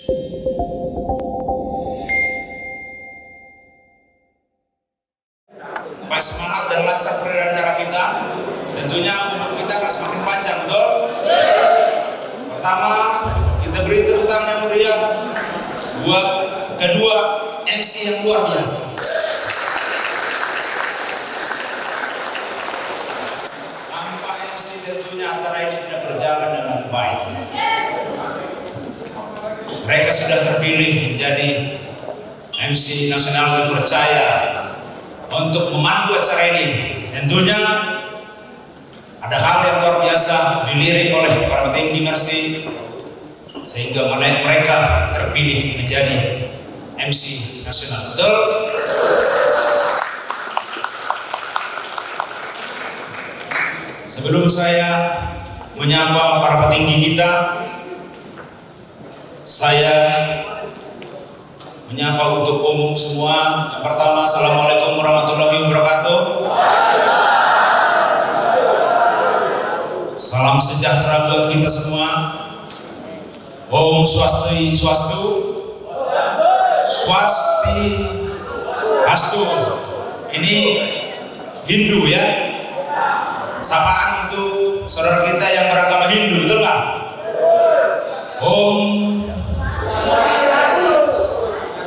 Supaya semangat dan lancar peredaran darah kita, tentunya umur kita akan semakin panjang, betul? Pertama, kita beri tepuk tangan yang meriah buat kedua MC yang luar biasa. Tanpa MC tentunya acara ini tidak berjalan dengan baik. Mereka sudah terpilih menjadi MC nasional dipercaya untuk memandu acara ini. Tentunya ada hal yang luar biasa dilirik oleh para petinggi Mercy sehingga mereka terpilih menjadi MC nasional. Betul? Sebelum saya menyapa para petinggi kita, saya menyapa untuk umum semua. Yang pertama, Assalamualaikum warahmatullahi wabarakatuh. Salam sejahtera buat kita semua. Om Swastiastu. Ini Hindu ya. Sapaan untuk saudara kita yang beragama Hindu, betul nggak? Om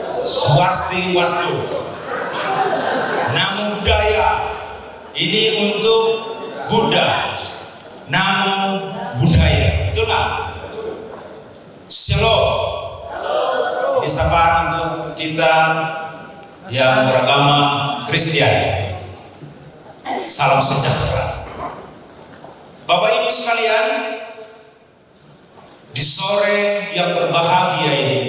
Swastiastu. Namo Buddhaya. Ini untuk Buddha. Namo Buddhaya. Betul nggak? Shalom. Ini sapaan untuk kita yang beragama Kristen. Salam sejahtera. Bapak Ibu sekalian, di sore yang berbahagia ini,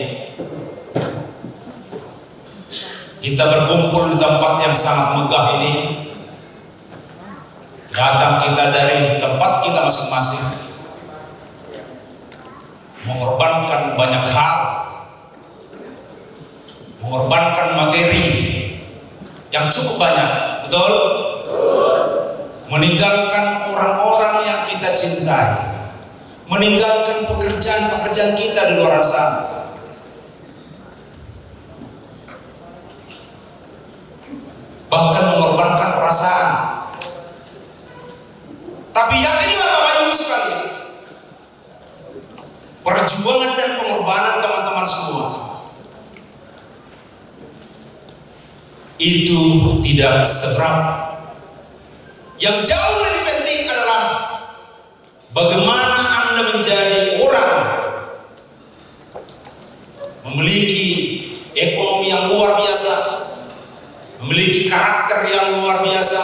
kita berkumpul di tempat yang sangat megah ini. Datang kita dari tempat kita masing-masing, mengorbankan banyak hal, mengorbankan materi yang cukup banyak, betul? Meninggalkan orang-orang yang kita cintai, meninggalkan pekerjaan-pekerjaan kita di luar sana. Bahkan mengorbankan perasaan. Tapi yakinlah Bapak Ibu sekalian, perjuangan dan pengorbanan teman-teman semua itu tidak seberapa. Yang jauh lebih penting adalah bagaimana Anda menjadi orang memiliki ekonomi yang luar biasa, memiliki karakter yang luar biasa,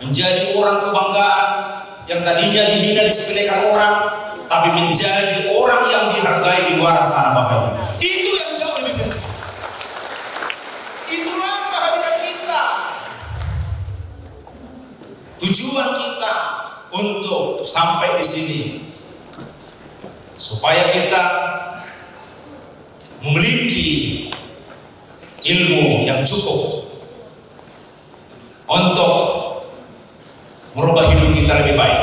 menjadi orang kebanggaan yang tadinya dihina disepelekan orang, tapi menjadi orang yang dihargai di luar sana, Bapak Ibu. Itu yang jauh lebih penting. Itulah kehadiran kita, tujuan kita untuk sampai di sini, supaya kita memiliki ilmu yang cukup untuk merubah hidup kita lebih baik.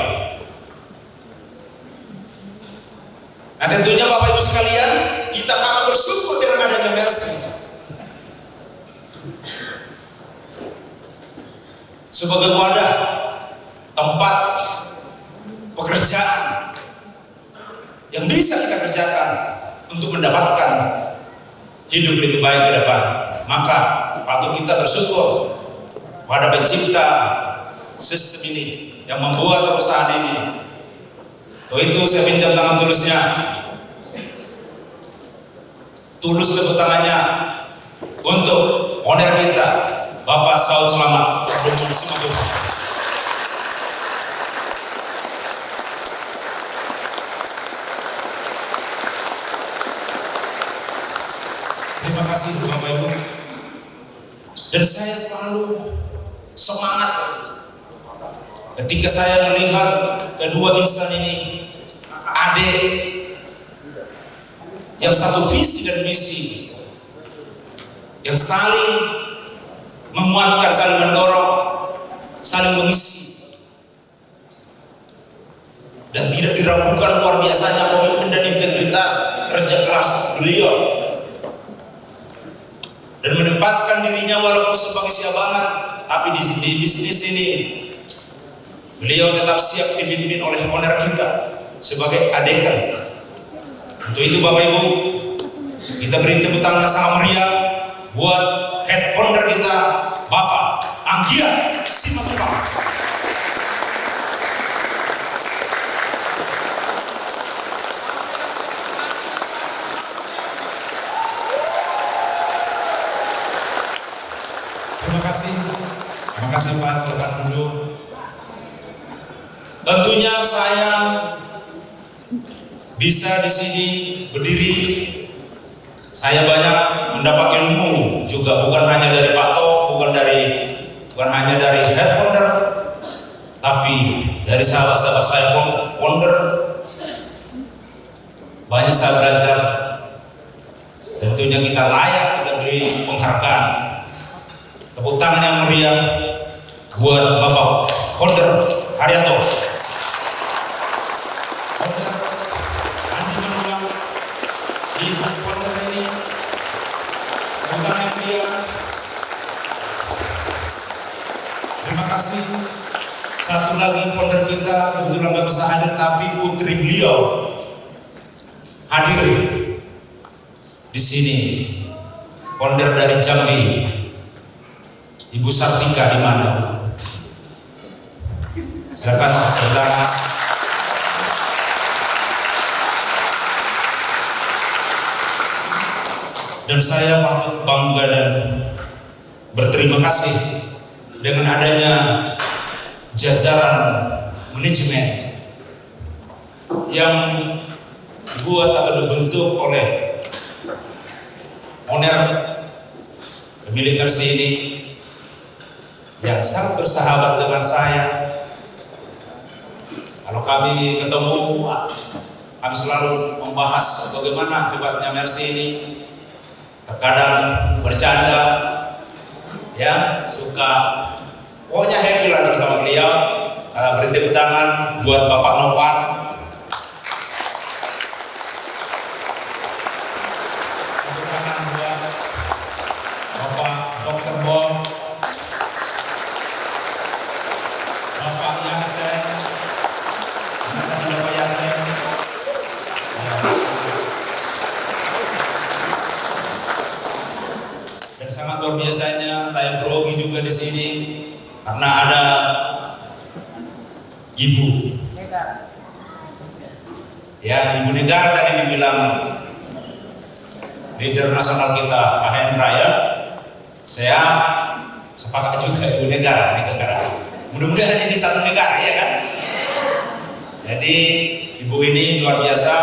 Nah, tentunya Bapak Ibu sekalian, kita patut bersyukur dengan adanya Mercy sebagai wadah, tempat pekerjaan yang bisa kita kerjakan untuk mendapatkan hidup lebih baik ke depan. Maka patut kita bersyukur pada pencipta sistem ini yang membuat perusahaan ini. Untuk itu saya pinjam tangan tulusnya, tulus tepuk tangannya untuk owner kita, Bapak Saud Selamat. Terima kasih Bapak Ibu. Dan saya selalu semangat ketika saya melihat kedua insan ini, adik yang satu visi dan misi, yang saling menguatkan, saling mendorong, saling mengisi, dan tidak diragukan luar biasanya komitmen dan integritas kerja keras beliau dan menempatkan dirinya walaupun sebagai siabangan, tapi di bisnis ini beliau tetap siap dipimpin oleh owner kita sebagai adekan. Untuk itu Bapak Ibu, kita beri tepuk tangan yang sangat meriah buat head founder kita, Bapak Anggia Simatupang. Terima kasih Pak, silakan duduk. Tentunya saya bisa di sini berdiri, saya banyak mendapat ilmu juga, bukan hanya dari Pak Tok, bukan hanya dari head founder, tapi dari sahabat-sahabat saya founder. Banyak saya belajar. Tentunya kita layak kita beri penghargaan. Tepuk tangan yang meriah buat Bapak founder Haryanto. Ibu founder ini, tepuk tangan yang meriah. Terima kasih. Satu lagi founder kita kebetulan nggak bisa hadir, tapi putri beliau hadir di sini. Founder dari Jambi, Ibu Sartika di mana? Silakan bertanya. Dan saya patut bangga dan berterima kasih dengan adanya jajaran manajemen yang dibuat atau dibentuk oleh owner pemilik Mercy ini, yang sangat bersahabat dengan saya. Kalau kami ketemu, kami selalu membahas bagaimana hebatnya Mercy ini. Terkadang bercanda, ya, suka, pokoknya happy lah bersama beliau. Beri tepuk tangan buat Bapak Novan. Tepuk tangan buat Bapak Dr. Bom. Bapak Yansen, Bapak Yansen, dan sangat luar biasanya saya grogi juga di sini karena ada Ibu, ya Ibu Negara tadi dibilang leader nasional kita Pak Hendra, ya, saya sepakat juga Ibu Negara. Mudah-mudahan ini satu negara, ya kan? Jadi Ibu ini luar biasa.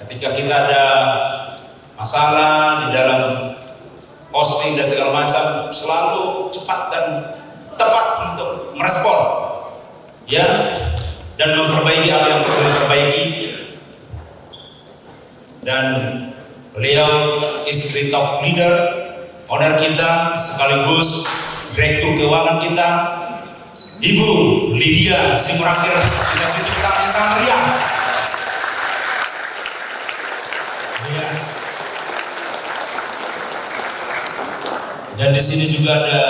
Ketika kita ada masalah di dalam posting dan segala macam, selalu cepat dan tepat untuk merespon, ya, dan memperbaiki apa yang perlu diperbaiki. Dan beliau istri top leader, owner kita, sekaligus direktur keuangan kita, Ibu Lydia Simurakir. Kita beri tepuk tangan yang sangat meriah. Ya. Dan di sini juga ada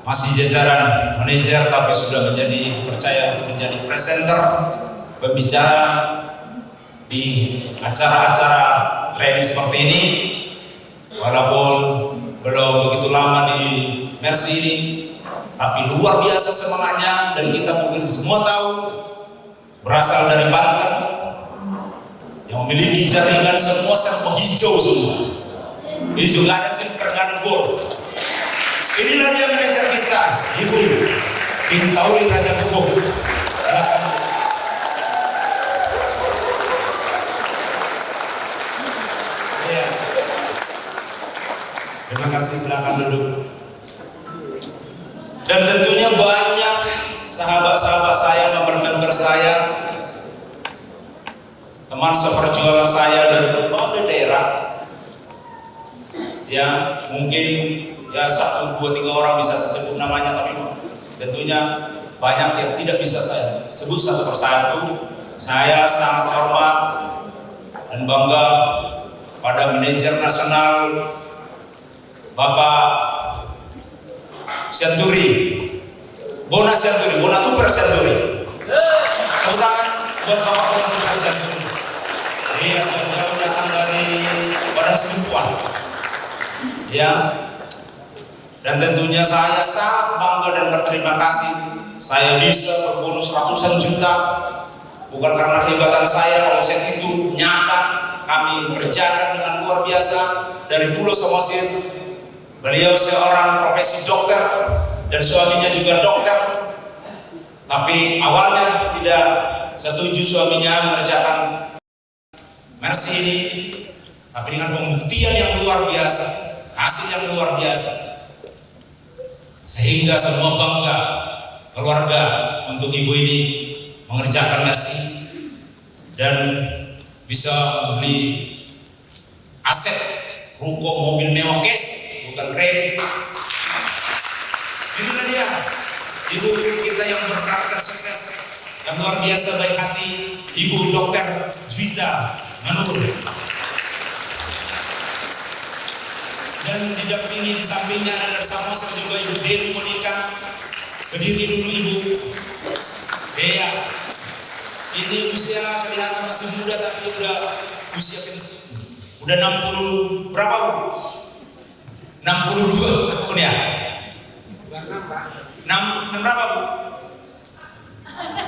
masih jajaran manajer, tapi sudah menjadi percaya untuk menjadi presenter, pembicara di acara-acara training seperti ini. Walaupun belum begitu lama di Mercy ini, tapi luar biasa semangatnya. Dan kita mungkin semua tahu berasal dari Banten, yang memiliki jaringan semua serba hijau semua. Ini juga ada Silvergan Gold. Inilah dia manajer kita, Ibu Pintauli Raja Tubuh. Silakan. Ya. Terima kasih, silakan duduk. Dan tentunya banyak sahabat-sahabat saya, member-member saya, teman seperjuangan saya dari berbagai daerah, ya mungkin ya 1, 2, 3 orang bisa saya sebut namanya, tapi tentunya banyak yang tidak bisa saya sebut satu persatu. Saya sangat hormat dan bangga pada manajer nasional Bapak Sianturi, Bona Tuper Sianturi. Tepuk tangan buat Bapak Bona Tuper Sianturi. Dia jauh datang dari Padang Simpuan. Ya. Dan tentunya saya sangat bangga dan berterima kasih. Saya bisa berbonus ratusan juta. Bukan karena kehebatan saya, omset itu nyata. Kami kerjakan dengan luar biasa dari Pulau Samosir. Beliau seorang profesi dokter dan suaminya juga dokter. Tapi awalnya tidak setuju suaminya mengerjakan Mercy ini. Tapi dengan pembuktian yang luar biasa, hasil yang luar biasa, sehingga semua bangga keluarga untuk ibu ini mengerjakan Mercy dan bisa membeli aset ruko mobil mewah cash, bukan kredit. Inilah dia ibu kita yang berkat dan sukses, yang luar biasa baik hati, Ibu Dr. Juwita Manur. Dan didampingi di sampingnya ada dari Samosir juga Ibu Deli Monika. Berdiri dulu Ibu Dea. Ini usia kelihatan masih muda tapi udah usia udah 60 berapa Bu? 62 tahun ya? 6 berapa Bu?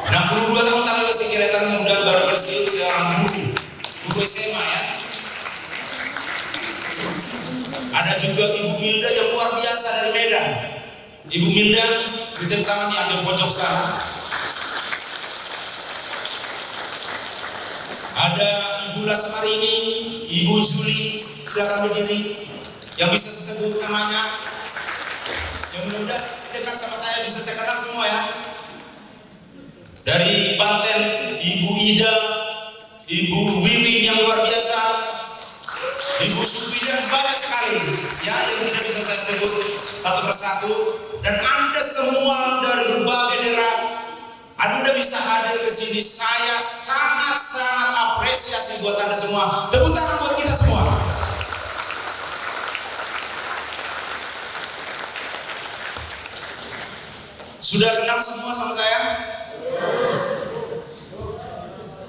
62 tahun tapi masih kelihatan muda, baru pensiun seorang guru SMA ya. Ada juga Ibu Milda yang luar biasa dari Medan. Ibu Milda di tangan yang di pojok sana. Ada Ibu Lasmarini, Ibu Juli, silakan berdiri. Yang bisa saya sebut namanya, yang mudah dekat sama saya bisa saya kenal semua ya. Dari Banten, Ibu Ida, Ibu Wiwin yang luar biasa, Ibu Supi dan banyak sekali ya yang tidak bisa saya sebut satu persatu. Dan Anda semua dari berbagai daerah, Anda bisa hadir ke sini. Saya sangat-sangat apresiasi buat Anda semua. Tepuk tangan buat kita semua. Sudah kenal semua sama saya?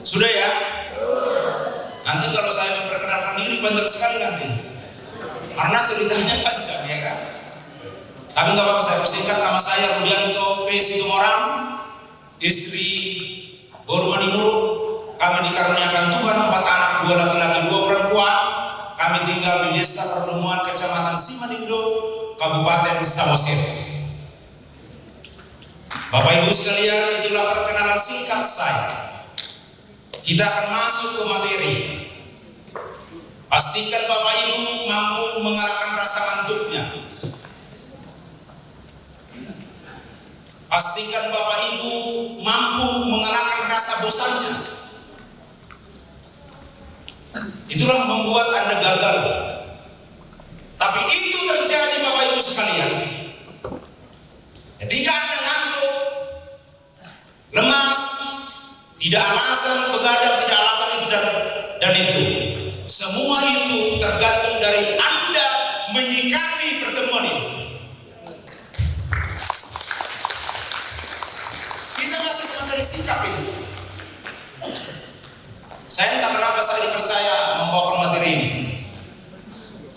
Sudah ya? Nanti kalau saya memperkenalkan diri panjang sekali nanti, karena ceritanya panjang ya kan. Tapi nggak apa-apa, saya persingkat. Nama saya Rudianto P. Situmorang, istri Boru Manimuru. Kami dikaruniakan Tuhan 4 anak, 2 laki-laki 2 perempuan. Kami tinggal di Desa Perlumuan, Kecamatan Simanindo, Kabupaten Samosir. Bapak Ibu sekalian, itulah perkenalan singkat saya. Kita akan masuk ke materi. Pastikan Bapak Ibu mampu mengalahkan rasa ngantuknya. Pastikan Bapak Ibu mampu mengalahkan rasa bosannya. Itulah membuat Anda gagal. Tapi itu terjadi Bapak Ibu sekalian. Ketika Anda ngantuk, lemas, tidak alasan begadang, tidak alasan itu dan itu. Semua itu tergantung dari Anda menyikapi pertemuan ini. Kita masuk ke materi sikap ini. Saya entah kenapa saya dipercaya membawakan materi ini,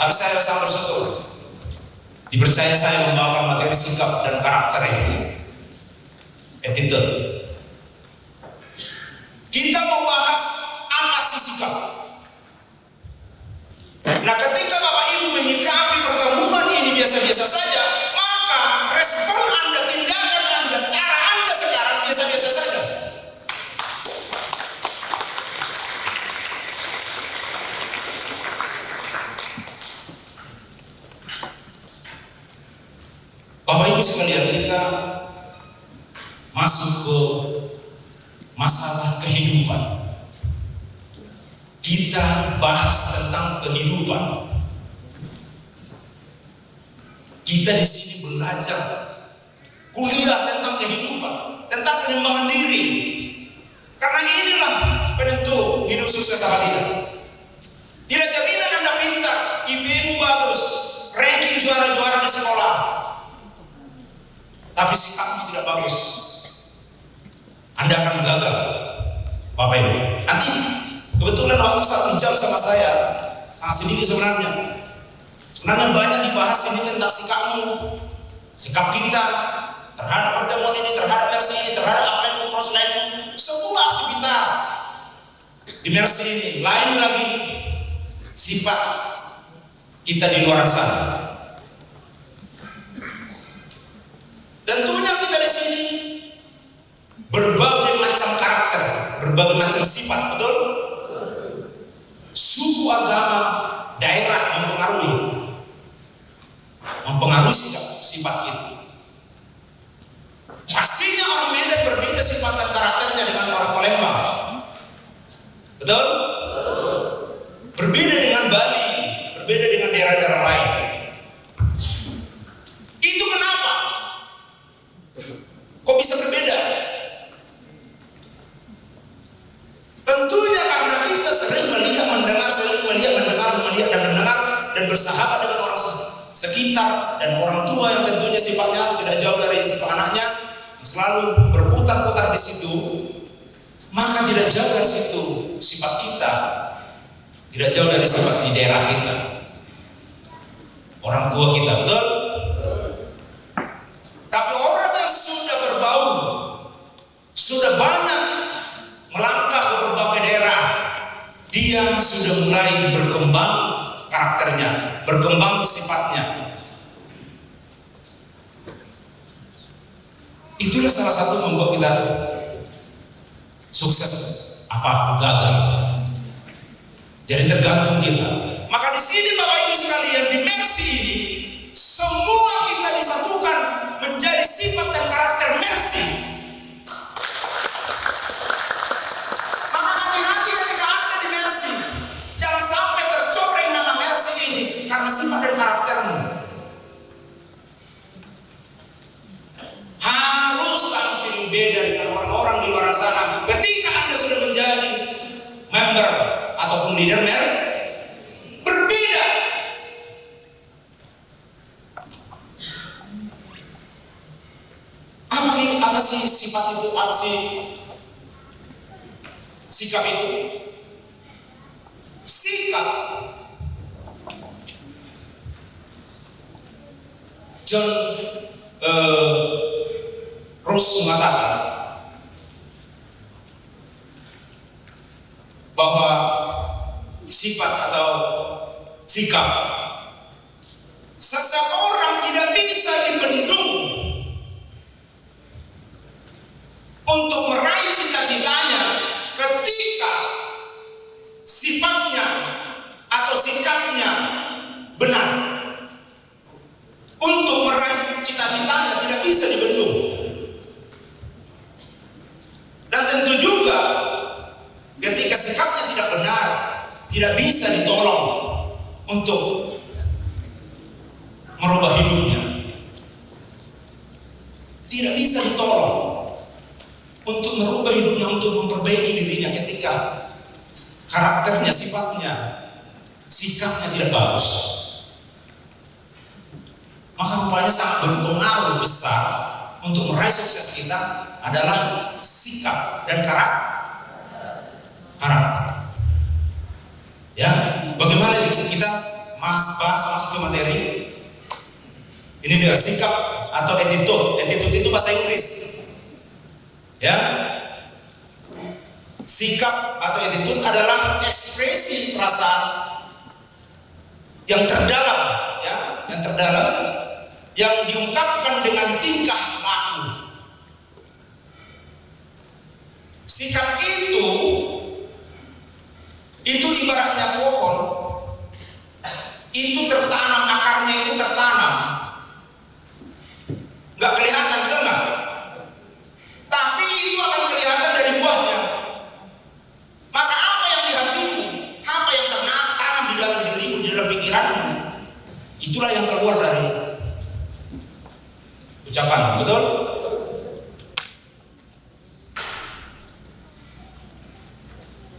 tapi saya sangat bersyukur dipercaya saya membawakan materi sikap dan karakter ini. Attitude. Kita mau bahas apa sih sikap? Nah, ketika Bapak Ibu menyikapi pertemuan ini biasa-biasa saja, maka respon Anda, tindakan Anda, cara Anda sekarang biasa-biasa saja. Bapak Ibu sekalian, kita masuk ke masalah kehidupan. Kita bahas tentang kehidupan. Kita di sini belajar kuliah tentang kehidupan, tentang pengembangan diri. Karena inilah penentu hidup sukses apa tidak. Tidak jaminan Anda pintar, IP-mu bagus, ranking juara-juara di sekolah, tapi sikapmu tidak bagus, Anda akan gagal. Bapak Ibu, nanti kebetulan waktu 1 jam sama saya sangat sedikit sebenarnya banyak dibahas ini tentang sikapmu, sikap kita terhadap pertemuan ini, terhadap Mercy ini, terhadap apa yang mau lainmu, semua aktivitas di Mercy ini. Lain lagi sifat kita di luar sana. Tentunya kita di sini berbagai macam karakter, berbagai macam sifat, betul? Suku, agama, daerah mempengaruhi sifat kita. Pastinya orang Medan berbeda sifat dan karakternya dengan orang Palembang, betul? Berbeda dengan Bali, berbeda dengan daerah-daerah lain. Itu kenapa? Kok bisa berbeda? Tentunya karena kita sering melihat, mendengar dan bersahabat dengan orang sekitar dan orang tua yang tentunya sifatnya tidak jauh dari sifat anaknya, selalu berputar-putar di situ, maka tidak jauh dari situ sifat kita, tidak jauh dari sifat di daerah kita, orang tua kita, betul? Tapi orang yang sudah berbaur, sudah banyak melangkah ke berbagai daerah, dia sudah mulai berkembang karakternya, berkembang sifatnya. Itulah salah satu membuat kita sukses apa gagal. Jadi tergantung kita. Maka di sini Bapak Ibu sekalian, di Mercy ini semua kita disatukan menjadi sifat dan karakter Mercy. Maka hati-hati ketika Anda di Mercy, jangan sampai tercoreng nama Mercy ini karena sifat dan karaktermu. Harus tampil beda dengan orang-orang di luar sana. Ketika Anda sudah menjadi member ataupun leader berbeda. Apa sih sifat itu? Apa sih sikap itu? Sikap, John Rawls mengatakan bahwa sifat atau sikap seseorang tidak bisa dibendung untuk meraih cita-citanya ketika sifatnya atau sikapnya benar. Untuk meraih cita-citanya tidak bisa dibendung. Dan tentu juga ketika sikapnya tidak benar, tidak bisa ditolong untuk merubah hidupnya. Tidak bisa ditolong untuk merubah hidupnya, untuk memperbaiki dirinya ketika karakternya, sifatnya, sikapnya tidak bagus. Maka rupanya sangat berpengaruh besar untuk meraih sukses kita adalah sikap dan karakter. Ya, bagaimana kita masuk ke materi? Ini dia sikap atau attitude. Attitude itu bahasa Inggris. Ya, sikap atau attitude adalah ekspresi perasaan yang terdalam, ya, yang diungkapkan dengan tingkah laku. Sikap itu ibaratnya pohon, itu tertanam, akarnya itu tertanam, nggak kelihatan, betul nggak? Tapi itu akan kelihatan dari buahnya. Maka apa yang di hatimu, apa yang tertanam di dalam dirimu, di dalam pikiranmu, itulah yang keluar dari ucapan, betul?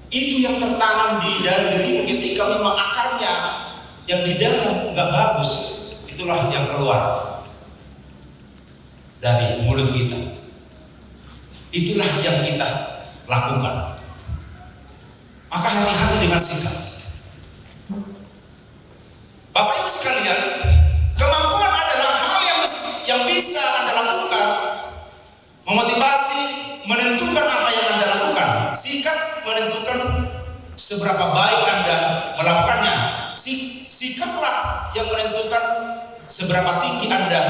Itu yang tertanam di dalam dirimu ketika memang yang di dalam nggak bagus, itulah yang keluar dari mulut kita. Itulah yang kita lakukan. Maka hati-hati dengan sikap. Bapak Ibu sekalian, kemampuan adalah hal yang bisa Anda lakukan, memotivasi, menentukan apa yang Anda lakukan. Sikap menentukan seberapa baik Anda melakukannya. Sikaplah yang menentukan seberapa tinggi Anda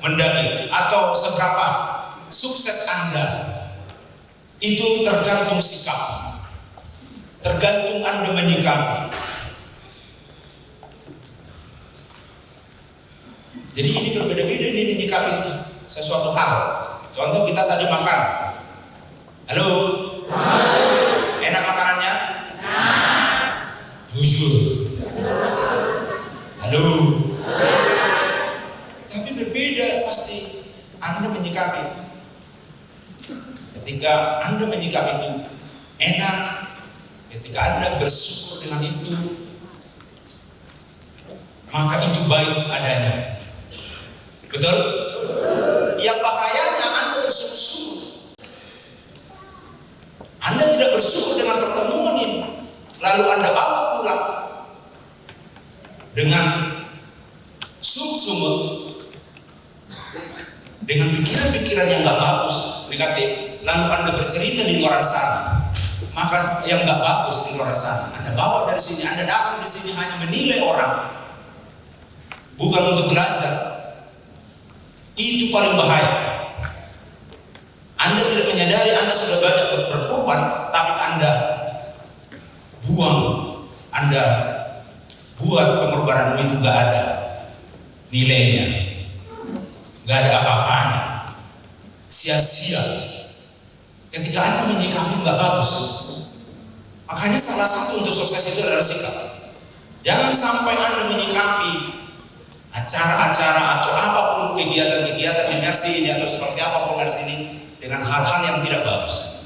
mendaki atau seberapa sukses Anda. Itu tergantung sikap, tergantung Anda menyikapi. Jadi ini berbeda-beda ini menyikapi sesuatu hal. Contoh kita tadi makan. Halo? Enak makanannya? Jujur. Halo? Tapi berbeda pasti Anda menyikapi. Ketika Anda menyikapi itu enak, ketika Anda bersyukur dengan itu, maka itu baik adanya. Betul? Yang bahayanya Anda bersyukur. Anda tidak bersyukur dengan pertemuan ini, lalu Anda bawa pulang dengan sumut-sumut, dengan pikiran-pikiran yang gak bagus, negatif, lalu Anda bercerita di luar sana, maka yang gak bagus di luar sana Anda bawa dari sini. Anda datang di sini hanya menilai orang, bukan untuk belajar. Itu paling bahaya. Anda tidak menyadari Anda sudah banyak berkorban, tapi Anda buat pengorbananmu itu gak ada nilainya, gak ada apa-apanya, sia-sia. Ketika Anda menyikapi gak bagus. Makanya salah satu untuk sukses itu adalah sikap. Jangan sampai Anda menyikapi acara-acara atau apapun kegiatan-kegiatan di Mercy ini atau seperti apapun Mercy ini dengan hal-hal yang tidak bagus.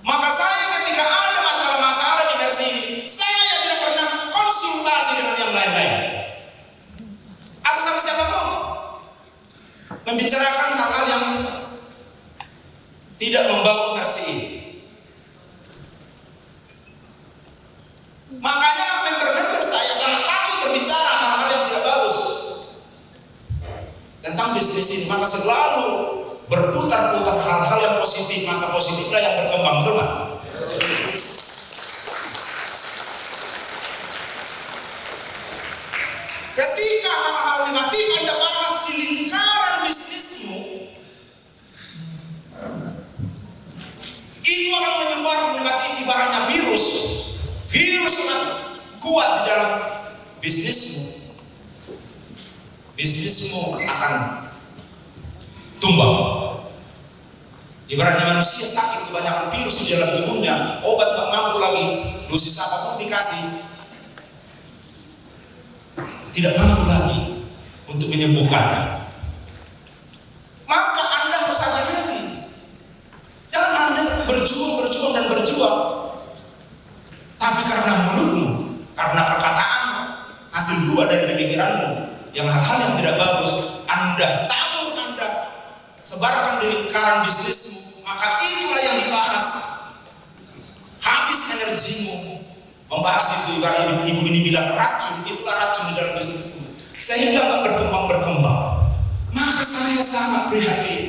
Maka saya ketika ada masalah-masalah di Mercy ini, saya tidak pernah konsultasi dengan yang lain-lain atau sama siapapun, membicarakan hal-hal yang tidak membangun Mercy ini. Makanya member-member saya sangat takut berbicara hal-hal yang tidak bagus tentang bisnis ini. Maka selalu berputar-putar hal-hal yang positif, maka positiflah yang berkembang, betul kan? Ketika hal-hal negatif Anda bahas di lingkaran bisnismu, itu akan menyebar negatif, ibaratnya virus. Virus sangat kuat di dalam bisnismu. Bisnismu akan tumbang. Ibaratnya manusia sakit, kebanyakan virus di dalam tubuhnya, obat gak mampu lagi, dosis apapun dikasih, tidak mampu lagi untuk menyembuhkannya. Maka Anda harus hati-hati. Jangan Anda berjuang dan berjuang, tapi karena mulutmu, karena perkataanmu, hasil buah dari pemikiranmu, yang hal-hal yang tidak bagus, Anda tabur, Anda sebarkan di lingkaran bisnismu, maka itulah yang dibahas. Habis energimu membahas itu, ibarat ibu ini bilang racun, itulah racun di dalam bisnismu, sehingga tak berkembang. Maka saya sangat prihatin,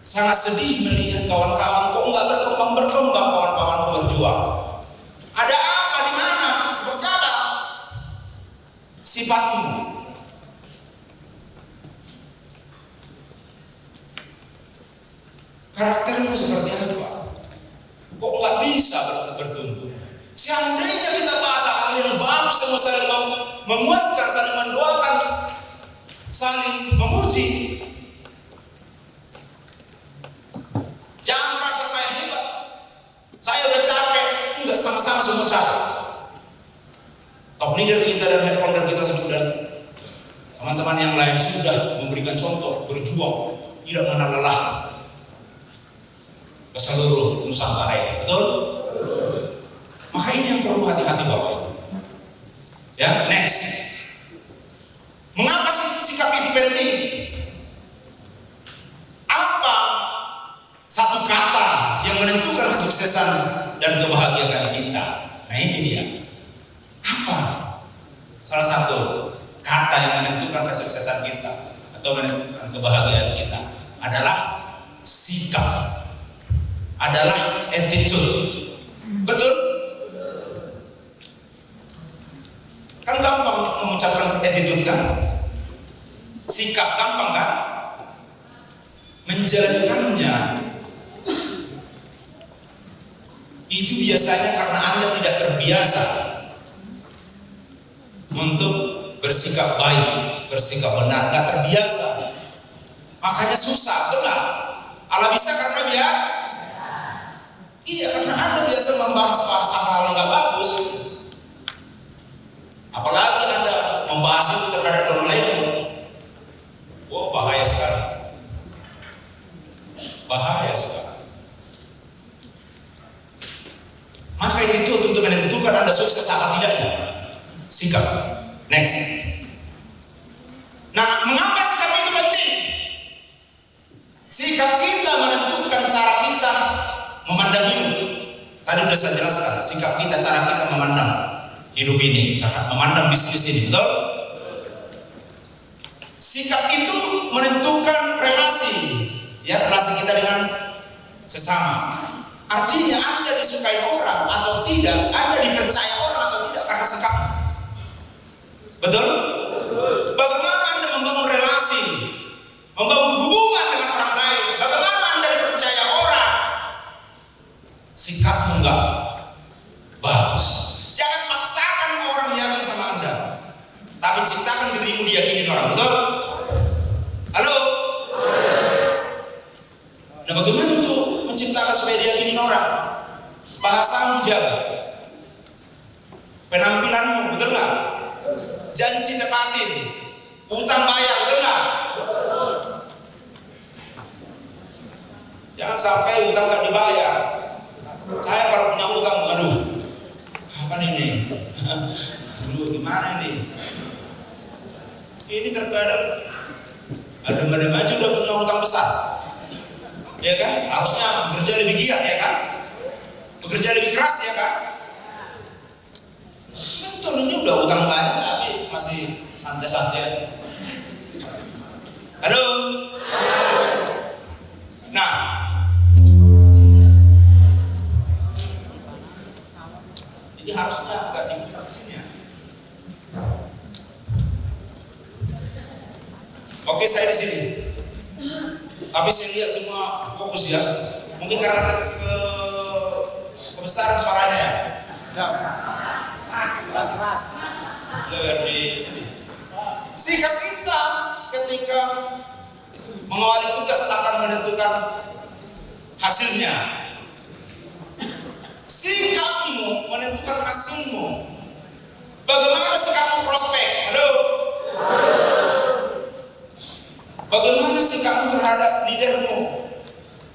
sangat sedih melihat kawan-kawan kok nggak berkembang kawan-kawanku berjuang. Ada apa di mana? Seperti apa sifatmu? Karaktermu seperti apa? Kok nggak bisa bertumbuh? Seandainya kita bahas hal yang bagus, semua saling menguatkan, saling mendoakan, saling memuji. Jangan merasa saya hebat, saya udah capek. Enggak, sama-sama semua capek. Top leader kita dan head founder kita dan teman-teman yang lain sudah memberikan contoh, berjuang, tidak mengenal lelah ke seluruh Nusantara, betul? Maka ini yang ini perlu hati-hati Bapak Ibu. Ya, next. Mengapa sikap itu penting? Apa satu kata yang menentukan kesuksesan dan kebahagiaan kita? Nah ini dia. Apa salah satu kata yang menentukan kesuksesan kita atau menentukan kebahagiaan kita? Adalah sikap, adalah attitude. Betul? Kan gampang mengucapkan attitude kan? Sikap gampang kan? Menjalankannya itu biasanya karena Anda tidak terbiasa untuk bersikap baik, bersikap benar, nggak terbiasa. Makanya susah, benar. Allah bisa karena dia, iya karena Anda biasa membahas hal yang nggak bagus. Apalagi Anda membahas itu terhadap orang lain, oh bahaya sekali, bahaya sekali. Maka itu untuk menentukan Anda sukses apa tidaknya, sikap. Next. Nah, mengapa sikap itu penting? Sikap kita menentukan cara kita memandang hidup. Tadi sudah saya jelaskan, sikap kita, cara kita memandang hidup ini, memandang bisnis ini, betul? Sikap itu menentukan relasi, ya relasi kita dengan sesama. Artinya Anda disukai orang atau tidak, Anda dipercaya orang atau tidak karena sikap. Betul? Bagaimana Anda membangun relasi, membangun hubungan dengan orang lain? Bagaimana Anda dipercaya orang? Sikapmu enggak bagus. Jangan paksakan orang yakin sama Anda, tapi ciptakan dirimu diyakinin orang. Betul? Halo? Nah bagaimana untuk menciptakan supaya diyakinin orang? Bahasamu jaga, penampilanmu, betul nggak? Janji tepatin, utang bayar, betul nggak? Jangan sampai utang nggak dibayar. Saya kalau punya utang, aduh, apa ini? Aduh, gimana ini? Ini terkadang adem-adem aja udah punya utang besar, ya kan? Harusnya bekerja lebih giat, ya kan? Bekerja lebih keras, ya kan? Betul, ini udah utang banyak tapi masih santai-santai aja. Halo? Nah, jadi harusnya agak dibuka di sini ya. Oke, saya di sini. Tapi saya lihat semua fokus ya. Mungkin karena kebesaran suaranya ya. Sikap kita ketika mengawali tugas akan menentukan hasilnya. Sikapmu menentukan hasilmu. Bagaimana sikapmu prospek? Halo? Bagaimana sikapmu terhadap leadermu,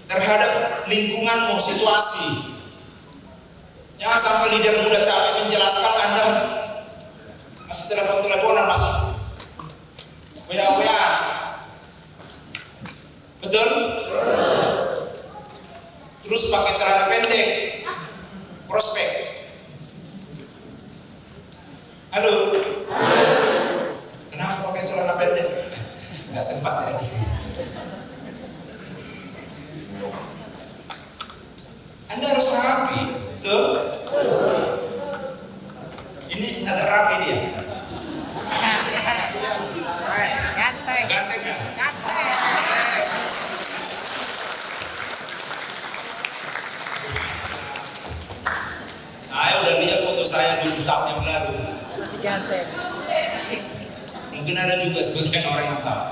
terhadap lingkunganmu, situasi? Jangan sampai leadermu udah capek menjelaskan, Anda masih telepon-teleponan, masih WA. Betul? Terus pakai celana pendek, prospek. Halo? Kenapa pakai celana pendek? Nggak sempat tadi. Anda harus rapi, tuh. Ini agak rapi dia. Ganteng ya? Saya udah lihat foto saya 20 tahun yang lalu. Masih ganteng. Mungkin ada juga sebagian orang yang tahu.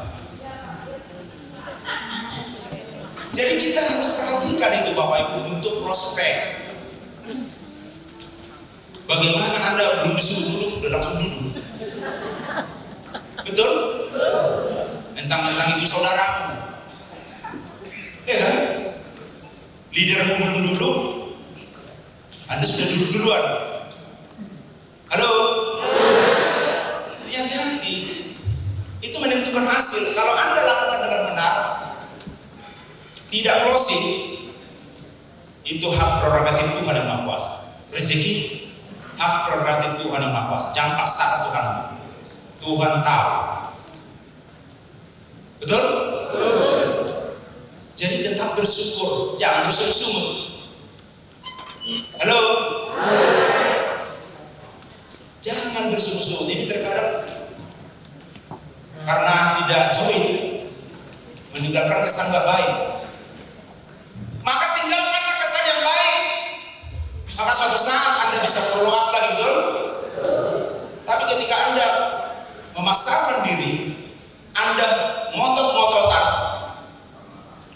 Jadi kita harus perhatikan itu Bapak Ibu untuk prospek. Bagaimana Anda belum disuruh duduk, udah langsung duduk. Betul? Mentang-mentang itu saudaramu. Ya kan? Leadermu belum duduk, Anda sudah duduk duluan. Halo? Hati-hati. Itu menentukan hasil. Kalau Anda lakukan dengan benar, tidak closing, itu hak prerogatif Tuhan yang Maha Kuasa. Rezeki hak prerogatif Tuhan yang Maha Kuasa. Jangan paksakan Tuhan. Tuhan tahu. Betul? Jadi tetap bersyukur, jangan bersungut-sungut. Halo? Jangan bersungut-sungut. Ini terkadang karena tidak join, meninggalkan kesan gak baik. Maka tinggalkanlah kesan yang baik. Maka suatu saat Anda bisa follow up lagi, betul? Tapi ketika Anda memasarkan diri, Anda ngotot-ngototan.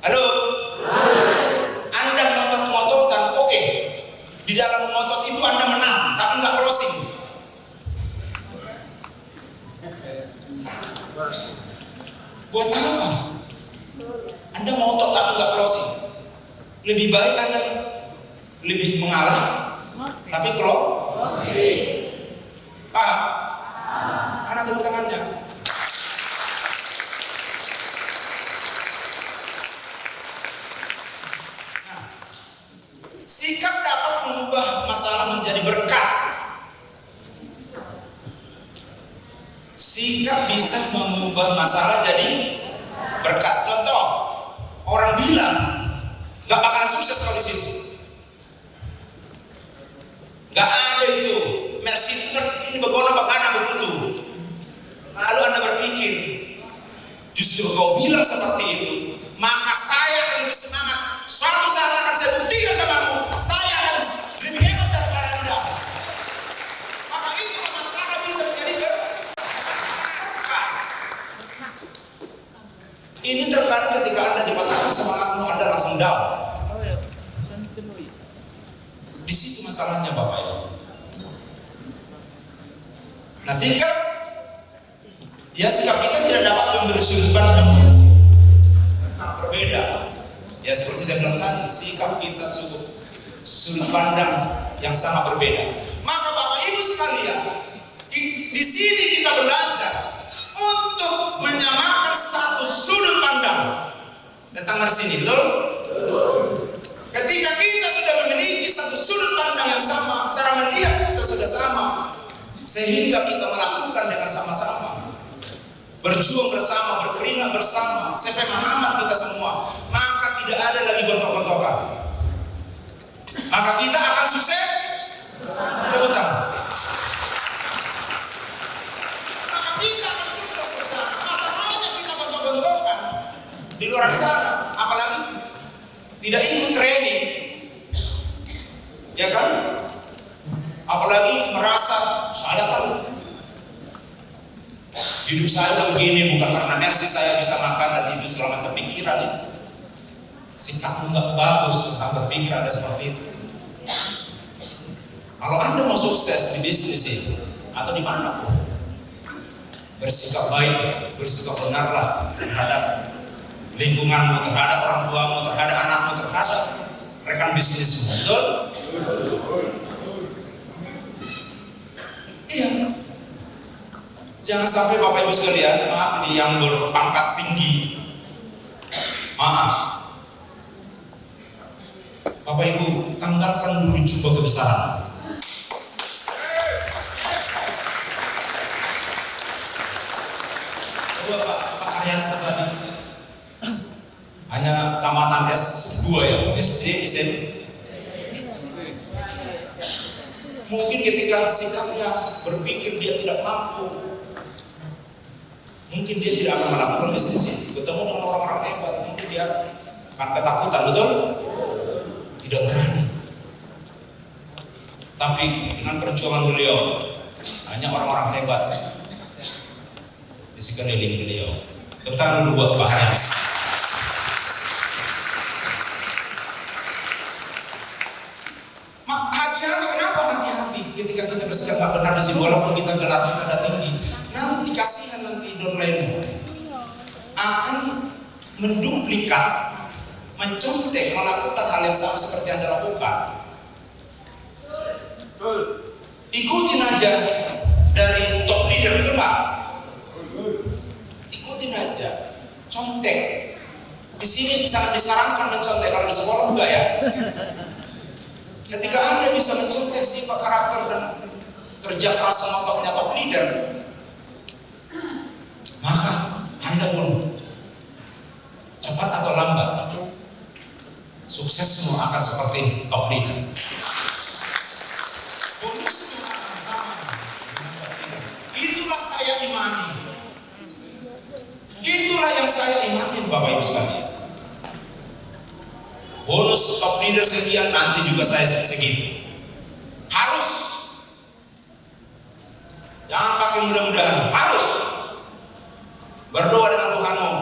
Halo? Anda ngotot-ngototan, oke. Di dalam ngotot itu Anda menang, tapi nggak closing. Buat apa? Anda ngotot tapi nggak closing. Lebih baik Anda lebih mengalah, tapi closing. Paham? Anak tepuk tangannya. Nah, sikap dapat mengubah masalah menjadi berkat. Sikap bisa mengubah masalah jadi berkat. Contoh, orang bilang nggak bakalan sukses kalau di situ. Nggak ada itu. Mercy ini bagaimana begitu. Lalu Anda berpikir, justru kau bilang seperti itu, maka saya akan lebih semangat. Suatu saat akan saya buktikan samamu, saya akan lebih hebat daripada Anda. Maka itu masalah bisa menjadi berkat. Ini terkadang ketika Anda dipatahkan semangatmu, Anda langsung down. Di situ masalahnya, Bapak Ibu. Nah, sikap kita tidak dapat memberi sudut pandang berbeda. Ya seperti saya bilang tadi, sikap kita sudut pandang yang sangat berbeda. Maka Bapak Ibu sekalian, di sini kita belajar untuk menyamakan satu sudut pandang tentang sini, betul? Ketika kita sudah memiliki satu sudut pandang yang sama, cara melihat kita sudah sama, sehingga kita melakukan dengan sama-sama, berjuang bersama, berkeringat bersama, sepemahaman kita semua, maka tidak ada lagi gontok-gontokan. Maka kita akan sukses. Tepuk tangan. Maka kita akan sukses bersama. Masalahnya kita gontok-gontokan di luar sana, apalagi tidak ikut training, ya kan? Apalagi merasa saya kan hidup saya begini bukan karena Mercy saya bisa makan dan hidup segala macam pikiran itu. Sikapmu nggak bagus tentang berpikir Anda seperti itu. Kalau Anda mau sukses di bisnis itu atau di mana pun, bersikap baik, bersikap benarlah terhadap lingkunganmu, terhadap orang tuamu, terhadap anakmu, terhadap rekan bisnismu. Betul? Iya. Jangan sampai Bapak Ibu sekalian, maaf ini yang berpangkat tinggi, maaf, Bapak Ibu tanggalkan dulu jubah kebesaran. Coba Pak Arianto tadi hanya tamatan S2 ya, SD, SMP. Mungkin ketika sikapnya berpikir dia tidak mampu, mungkin dia tidak akan melakukan bisnis ini. Ketemu dengan orang-orang hebat, mungkin dia akan ketakutan, betul? Tidak berani. Tapi dengan perjuangan beliau, hanya orang-orang hebat di sekeliling beliau. Kita dulu buat bahaya. Hati-hati, kenapa hati-hati? Ketika kita bersikap gak benar di sini, walaupun kita gelar nada tinggi, nanti kasihan nanti downline akan menduplikat, mencontek, melakukan hal yang sama seperti yang Anda lakukan. ikutin aja dari top leader, betul nggak? Ikutin aja, contek. Di sini sangat disarankan mencontek, kalau di sekolah enggak ya. Ketika Anda bisa mencontek sifat karakter dan kerja keras sama top leader, maka Anda pun cepat atau lambat suksesmu akan seperti top leader. Bonusmu akan sama dengan top leader. Itulah saya imani. Itulah yang saya imani, Bapak Ibu sekalian. Bonus top leader sekian, nanti juga saya segitu. Harus. Jangan pakai mudah-mudahan. Harus. Berdoa dengan Tuhanmu.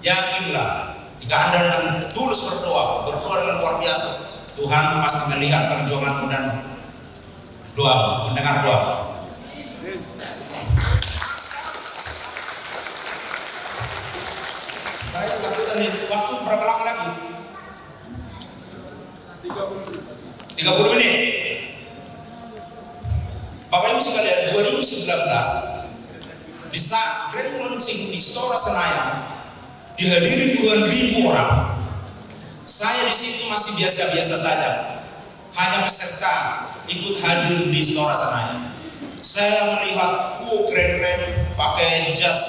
Yakinlah, jika Anda dengan tulus berdoa dengan luar biasa, Tuhan pasti melihat perjuanganmu dan doamu, mendengar doamu. Saya ketakutan nih, waktu berapa lama lagi? 30 menit. Bapak Ibu sekalian, 2019 di saat grand launching di Istora Senayan dihadiri puluhan ribu orang, saya di situ masih biasa-biasa saja, hanya peserta ikut hadir di Istora Senayan. Saya melihat, keren-keren, pakai jas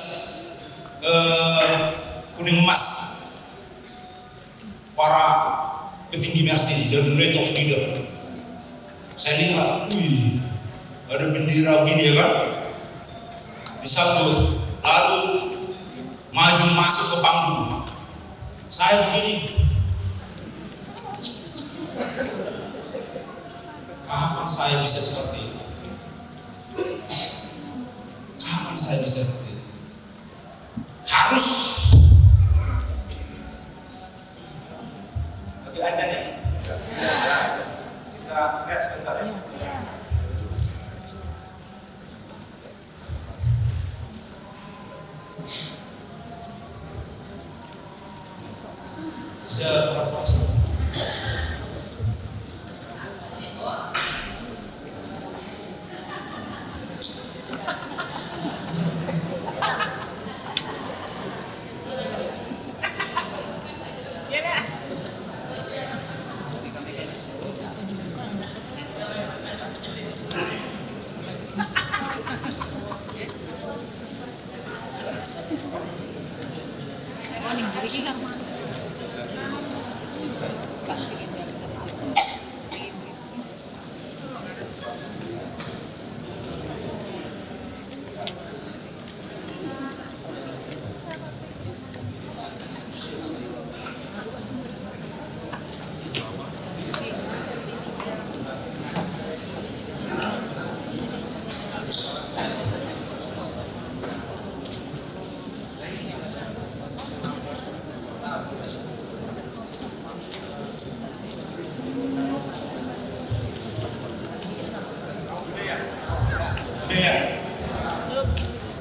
kuning emas, para petinggi Mercy dan mulai top leader. Saya lihat, ada bendera gini ya kan, disambut, lalu maju masuk ke panggung. Saya begini, kapan saya bisa seperti itu? Kapan saya bisa seperti itu? Harus. Lagi aja nih. Kita lihat sebentar ya. Bisa berapa?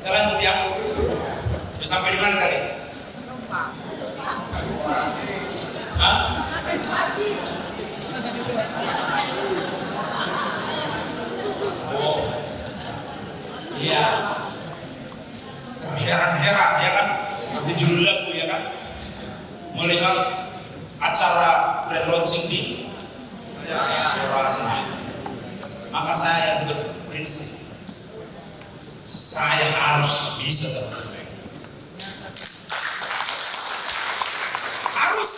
Kita lanjut ya. Sudah sampai di mana tadi? Hah? Oh, iya. Heran-heran ya kan? Seperti judul lagu ya kan? Melihat acara grand launching di Istora Senayan. Maka saya berprinsip, saya harus bisa seperti mereka. Harus.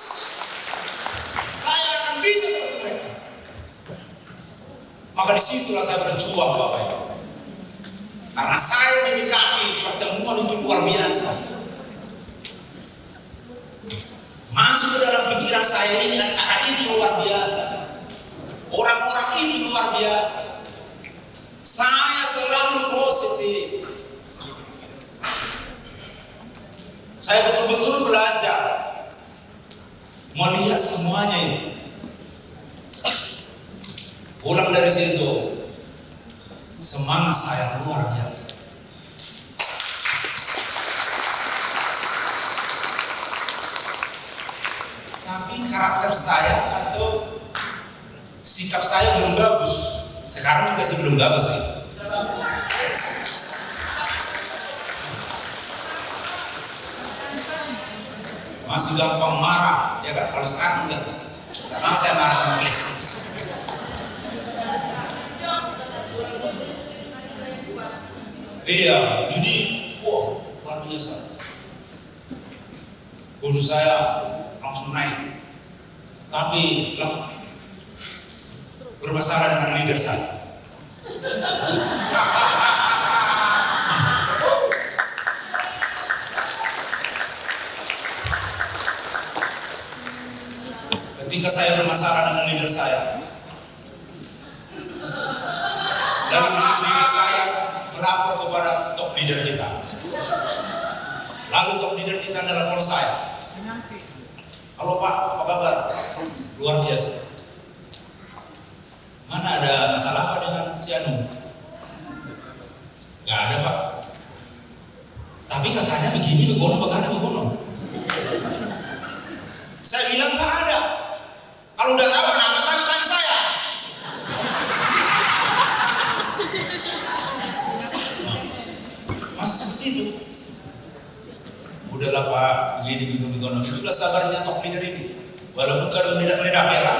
Saya akan bisa seperti mereka. Maka disitulah saya berjuang, Bapak Ibu. Karena saya menyikapi pertemuan itu luar biasa. Masuk ke dalam pikiran saya ini, acara itu luar biasa. Orang-orang itu luar biasa. Saya selalu positif. Saya betul-betul belajar melihat semuanya ini. Pulang dari situ, semangat saya luar biasa. Tapi karakter saya atau sikap saya belum bagus. Sekarang juga sih belum bagus sih. Masih gampang marah, ya kan? Kalau sekarang enggak. Karena saya marah sama klik. Iya, jadi wow, luar biasa. Bonus saya langsung naik, tapi langsung bermasalah dengan leader saya. Ketika saya bermasalah dengan leader saya, lalu leader saya melapor kepada top leader kita. Lalu top leader kita nelpon saya. Halo Pak, apa kabar? Luar biasa. Mana ada masalah apa dengan si Anu? Gak ada Pak. Tapi katanya begini, begono. Saya bilang gak ada. Kalau udah tahu kenapa tanya saya? Masih seperti itu. Udahlah Pak, begini. Itulah sabarnya top leader ini. Walaupun kadang meledak-meledak ya kan?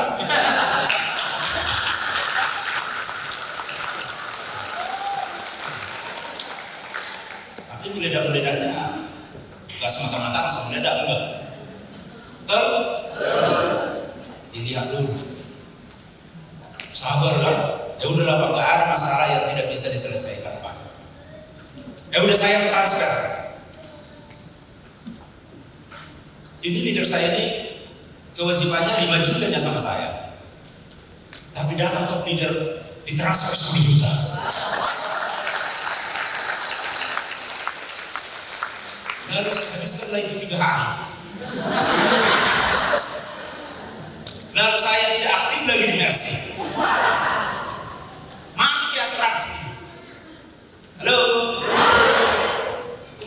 Tapi meledak-meledaknya gak semata-mata langsung meledak, enggak. Dilihat dulu. Sabar kan? Ya udahlah Pak, gak ada masalah yang tidak bisa diselesaikan Pak. Ya udah saya transfer. Ini leader saya ini kewajibannya 5 jutanya sama saya. Tapi datang top leader ditransfer 10 juta. Lalu saya habiskan lagi 3 hari. Lalu saya tidak aktif lagi di Mercy. Masuk ke asuransi. Halo.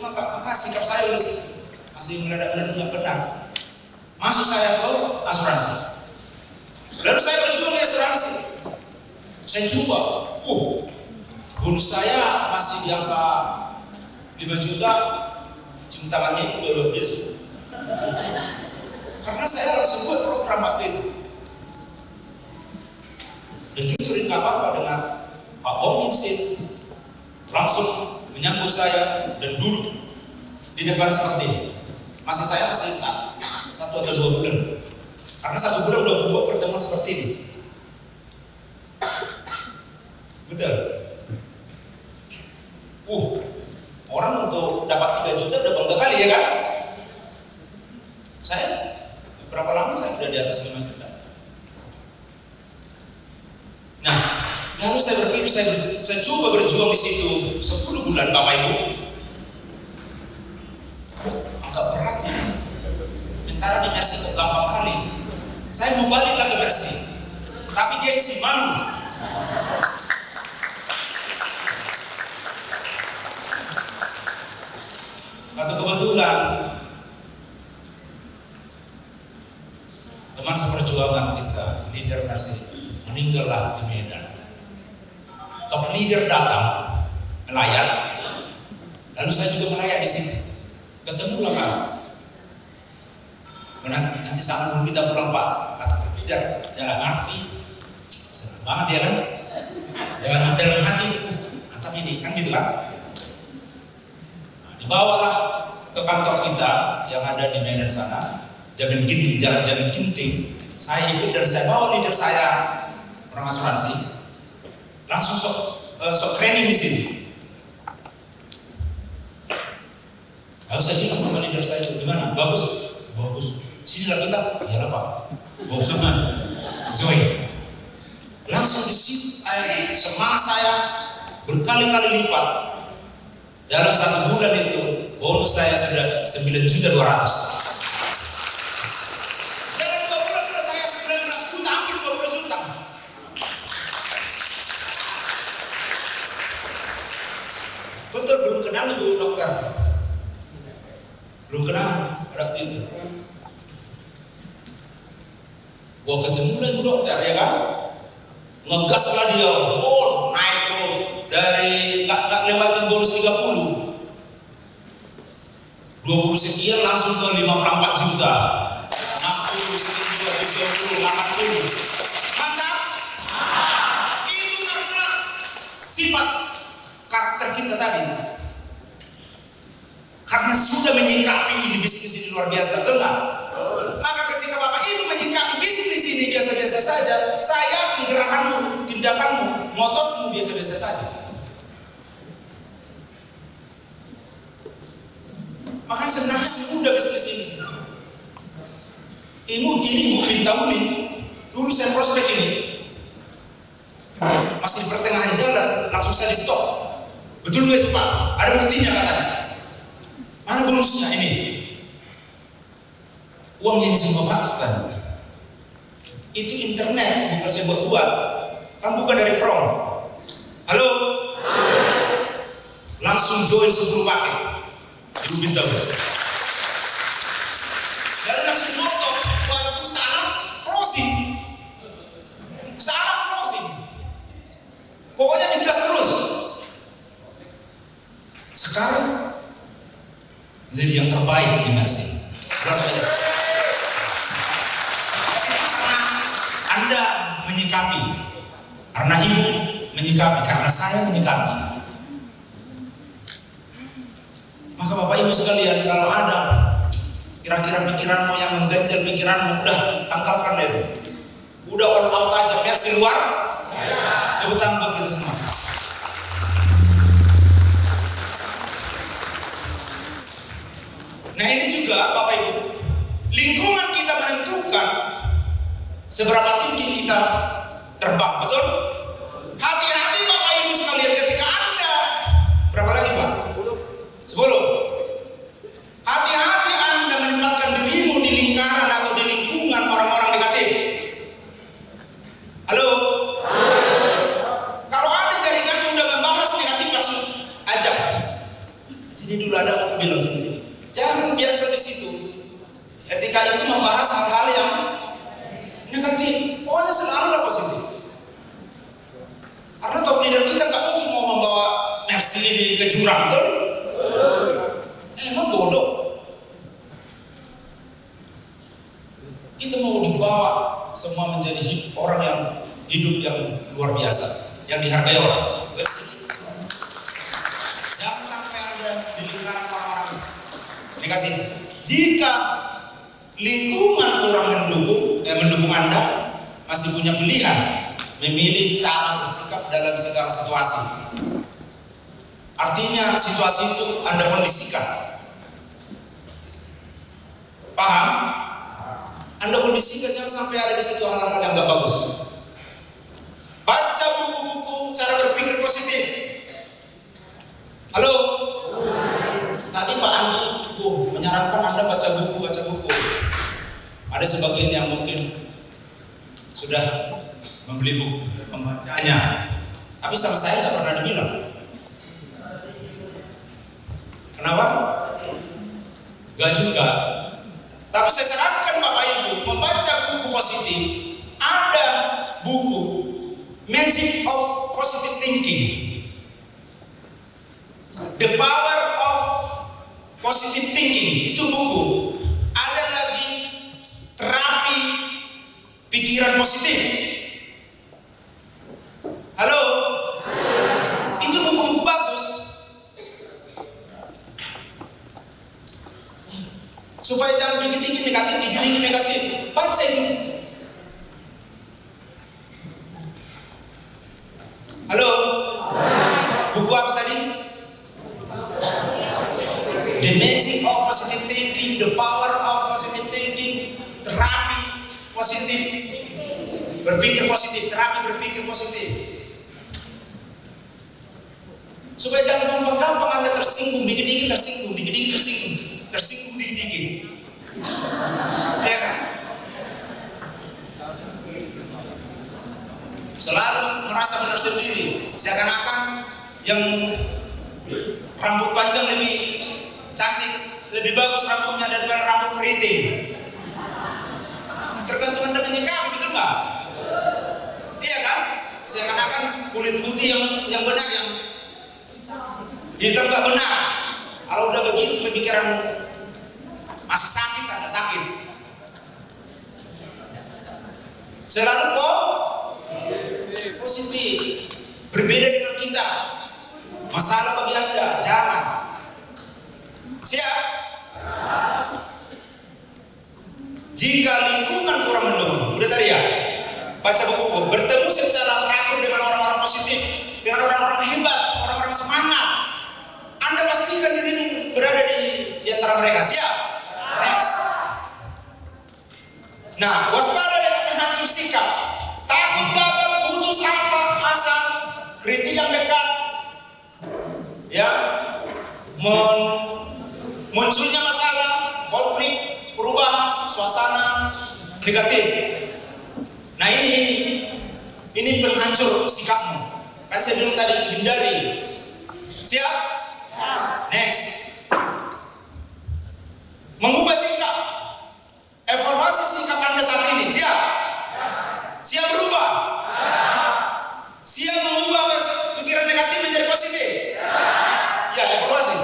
Maka sikap saya masih meledak-ledak nggak benar. Masuk saya ke asuransi. Lalu saya berjuang di asuransi. Saya coba. Bonus saya masih di angka 5 juta. Cium tangannya itu luar biasa. Karena saya langsung buat program waktu itu. Dan jujur ini gak apa-apa dengan Pak Om Gibson. Langsung menyambut saya dan duduk di depan seperti ini. Saya masih 1 atau 2 bulan. Karena 1 bulan udah buat pertemuan seperti ini. Betul. Orang untuk dapat 3 juta udah bangga kali ya kan? Saya berapa lama saya udah di atas 5 juta. Nah, lalu saya berpikir saya coba berjuang di situ 10 bulan Bapak Ibu. Agak berat ya. Mentara di Mercy kok gampang kali. Saya mau balik lagi ke Mercy, tapi gengsi malu. Tapi kebetulan teman seperjuangan kita, leader Mercy, meninggallah di Medan. Top leader datang melayat, lalu saya juga melayat di sini. Ketemulah kan. Nanti saat kita pulang Pak, kata leader, dalam arti senang banget ya kan? Dengan dalam hati, mantap ini kan gitu kan? Dibawalah ke kantor kita yang ada di Medan sana, Jalan Jamin Ginting. Saya ikut dan saya bawa leader saya, orang asuransi, langsung sok training di sini. Lalu saya bilang sama leader saya, gimana? Bagus. Sinilah kita, iyalah Pak. Bagus sama Joy. Langsung di situ semangat saya berkali-kali lipat. Dalam 1 bulan itu bonus saya sudah 9.200.000. Jangan 2 bulan saya 19 juta, hampir 20 juta. Betul, belum kenal Ibu dokter. Belum kenal pada itu. Gua ketemu lagi Bu dokter ya kan. ngegaslah dia, naik terus dari nggak lewatin bonus 30, 20 sekian langsung ke 54 juta, 60 sekian, 70, 80. Mantap. Itu karena sifat karakter kita tadi. Karena sudah menyikapi ini bisnis ini luar biasa, betul nggak? Maka ketika Bapak Ibu menyikapi bisnis ini biasa-biasa saja, saya gerakanmu, tindakanmu, ngototmu biasa-biasa saja. Makanya sebenarnya mudah bisnis ini. Ini Ibu Pinta Uli, lulusan prospek ini, masih di pertengahan jalan, langsung saya di stop. Betul nggak itu Pak? Ada buktinya katanya. Mana bonusnya ini? Uangnya ini semua Pak kan? Itu internet, bukan saya buat. Kan bukan dari from. Halo? Langsung join 10 paket. Ibu Bintang. Dan langsung motor, walaupun salah closing. Salah closing. Pokoknya digas terus. Sekarang menjadi yang terbaik di Mercy. Luar biasa. Karena Anda menyikapi, karena Ibu menyikapi, karena saya menyikapi. Maka Bapak Ibu sekalian, kalau ada kira-kira pikiranmu yang mengganjal pikiranmu, udah tanggalkan itu. Udah all out aja, Mercy luar. Tepuk tangan buat kita semua. Nah ini juga Bapak Ibu, lingkungan kita menentukan seberapa tinggi kita terbang, betul? Hati-hati Bapak Ibu sekalian ketika Anda, berapa lagi Pak? 10. Hati-hati Anda menempatkan dirimu di lingkaran atau di lingkungan orang-orang negatif. Halo? Kalau ada jaringanmu udah membahas negatif, langsung ajak. Sini dulu ada mau bilang sini. Jangan biarkan di situ. Ketika itu membahas hal-hal yang negatif, pokoknya selalu positif. Karena top leader kita nggak mungkin mau membawa Mercy ini ke jurang, betul? Emang bodoh. Kita mau dibawa semua menjadi orang yang hidup yang luar biasa, yang dihargai orang. Jangan sampai ada di lingkaran orang-orang negatif. Jika lingkungan kurang mendukung Anda, masih punya pilihan memilih cara bersikap dalam segala situasi. Artinya situasi itu Anda kondisikan. Paham? Anda kondisikan, jangan sampai ada di situ hal-hal yang gak bagus. Baca buku-buku cara berpikir positif. Halo? Tadi Pak Andi menyarankan Anda baca buku. Ada sebagian yang mungkin sudah membeli buku, membacanya. Tapi sama saya nggak pernah dibilang. Kenapa? Gak juga. Tapi saya sarankan Bapak Ibu membaca buku positif. Ada buku Magic of Positive Thinking, The Power of Positive Thinking. Itu buku. Ada lagi terapi pikiran positif. Halo? Itu buku-buku bagus. Supaya jangan dikit-dikit negatif. Baca itu. Halo? Buku apa tadi? The Magic of Positive Thinking, The Power of Positive Thinking, terapi positif, berpikir positif, terapi berpikir positif. Supaya jangan gampang-gampang Anda tersinggung, dikit-dikit tersinggung. Ya kan? Selalu merasa benar sendiri, seakan-akan yang rambut panjang lebih cantik, lebih bagus rambutnya daripada rambut keriting. Tergantung Anda menyikapi, betul nggak? Iya kan? seakan-akan kulit putih yang benar, yang hitam nggak benar. Kalau udah begitu pemikiranmu masih sakit, ada sakit. Selalu positif. Berbeda dengan kita. Masalah bagi Anda, jangan. Siap? Jika lingkungan kurang mendukung, udah tadi ya, baca buku, bertemu secara teratur dengan orang-orang positif, dengan orang-orang hebat, orang-orang semangat, Anda pastikan dirimu berada di antara mereka. Siap? Next. Nah, waspada dengan penghancur sikap, takut gagal, putus asa, kritik yang dekat, ya, munculnya masalah, konflik, perubahan, suasana negatif. Nah ini penghancur sikapmu. Kan saya bilang tadi, hindari. Siap? Next. Mengubah sikap. Evaluasi sikap Anda saat ini. Siap? Siap berubah? Siap mengubah pikiran negatif menjadi positif? Ya, evaluasi.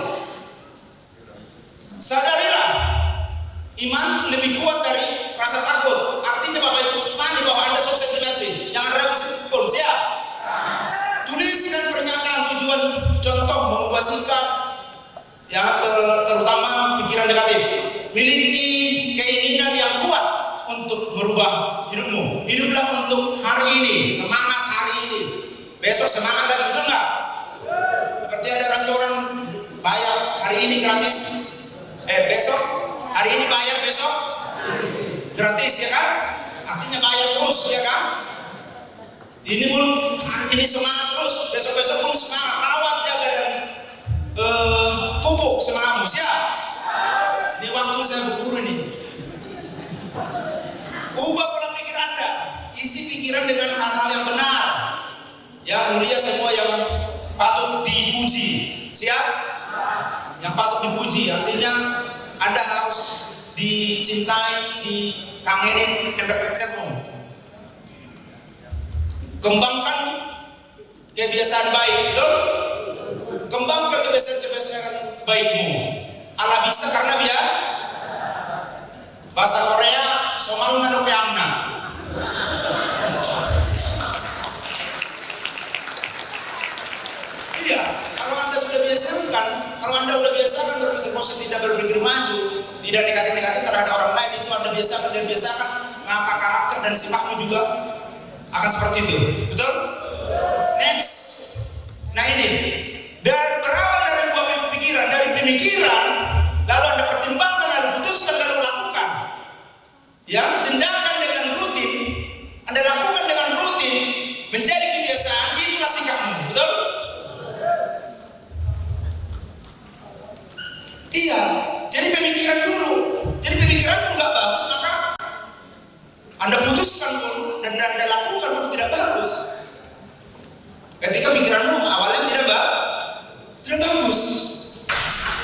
Sadarilah, iman lebih kuat dari rasa takut. Artinya Bapak Ibu imani bahwa Anda sukses di Mercy. Jangan ragu sedikit pun. Siap? Tuliskan pernyataan tujuan contoh mengubah sikap, ya, terutama pikiran negatif. Miliki keinginan yang kuat untuk merubah hidupmu. Hiduplah untuk hari ini, semangat hari ini. Besok semangat lagi, betul nggak? Seperti ada restoran bayar hari ini gratis. Besok hari ini bayar, besok gratis, ya kan? Artinya bayar terus, ya kan? Ini pun ini semangat terus, besok-besok pun semangat, rawat, jaga dan pupuk semangatmu. Siap? Ini waktu saya berguru ini. Ubah pola pikir Anda, isi pikiran dengan hal-hal yang benar, yang mulia, semua yang patut dipuji. Siap? Yang patut dipuji, artinya Anda harus dicintai, dikangenin, embermu. Kembangkan kebiasaan baik, betul? Kembangkan kebiasaan baikmu. Allah bisa karena dia. Bahasa Korea, somalna no peamna. Iya, kalau Anda sudah biasakan, berpikir positif dan berpikir maju, tidak negatif-negatif terhadap orang lain, itu Anda biasakan, maka karakter dan sifatmu juga akan seperti itu. Betul? Next. Nah ini, berawal dari buah pikiran, dari pemikiran, lalu Anda pertimbangkan, lalu putuskan, lalu lakukan. Ya, tindakan dengan rutin, Anda lakukan dengan rutin, menjadi kebiasaan, itulah sikapmu. Betul? Iya, jadi pemikiran dulu. Jadi pemikiranmu nggak bagus, maka Anda putuskan pun dan Anda lakukan pun tidak bagus. Ketika pikiranmu awalnya tidak bagus,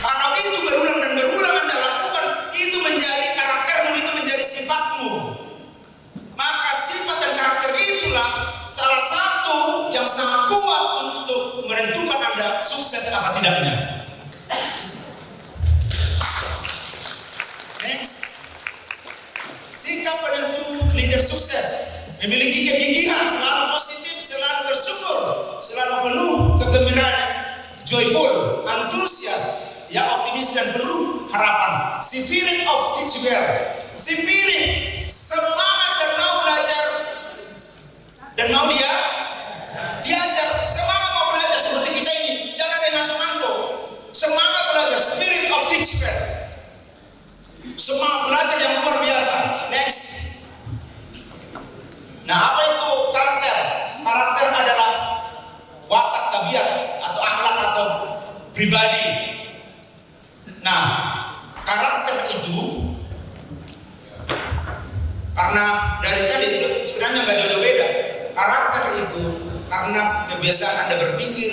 kalau itu berulang dan berulang Anda lakukan, itu menjadi karaktermu, itu menjadi sifatmu. Maka sifat dan karakter itulah salah satu yang sangat kuat untuk menentukan Anda sukses apa tidaknya. Next. Sikap penentu leader sukses memiliki kegigihan, selalu positif, selalu bersyukur, selalu penuh kegembiraan, joyful, antusias, ya, optimis dan penuh harapan. Spirit of teachable, spirit semangat dan mau belajar dan mau diajar, semangat mau belajar seperti kita ini, jangan ada yang ngantuk-ngantuk. Semangat belajar, spirit of teachable, semangat belajar yang luar biasa. Next. Nah, apa itu karakter? Karakter adalah watak, tabiat atau akhlak atau pribadi. Nah, karakter itu karena dari tadi itu sebenarnya nggak jauh-jauh beda. Karakter itu karena kebiasaan Anda berpikir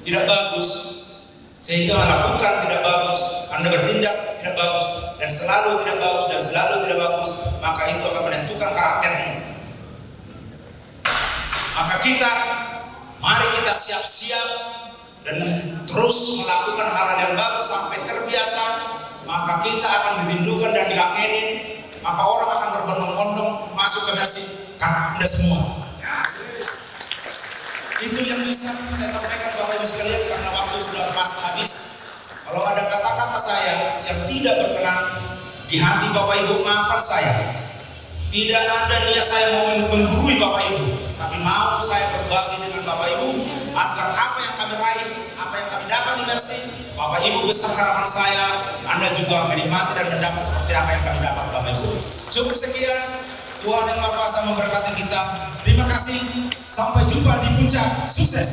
tidak bagus, sehingga melakukan tidak bagus, Anda bertindak tidak bagus, dan selalu tidak bagus, dan selalu tidak bagus, maka itu akan menentukan karaktermu. Maka mari kita siap-siap dan terus melakukan hal-hal yang bagus sampai terbiasa. Maka kita akan dirindukan dan diakenin. Maka orang akan berbondong-bondong masuk ke Mercy karena Anda semua. Itu yang bisa saya sampaikan Bapak Ibu sekalian, karena waktu sudah pas habis. Kalau ada kata-kata saya yang tidak berkenan di hati Bapak Ibu, maafkan saya. Tidak ada niat saya mau menggurui Bapak Ibu, tapi mau saya berbagi dengan Bapak Ibu agar apa yang kami raih, apa yang kami dapat di Mercy, Bapak Ibu besar harapan saya, Anda juga menikmati dan mendapat seperti apa yang kami dapat Bapak Ibu. Cukup sekian. Tuhan yang Maha Kuasa memberkati kita. Terima kasih. Sampai jumpa di puncak. Sukses.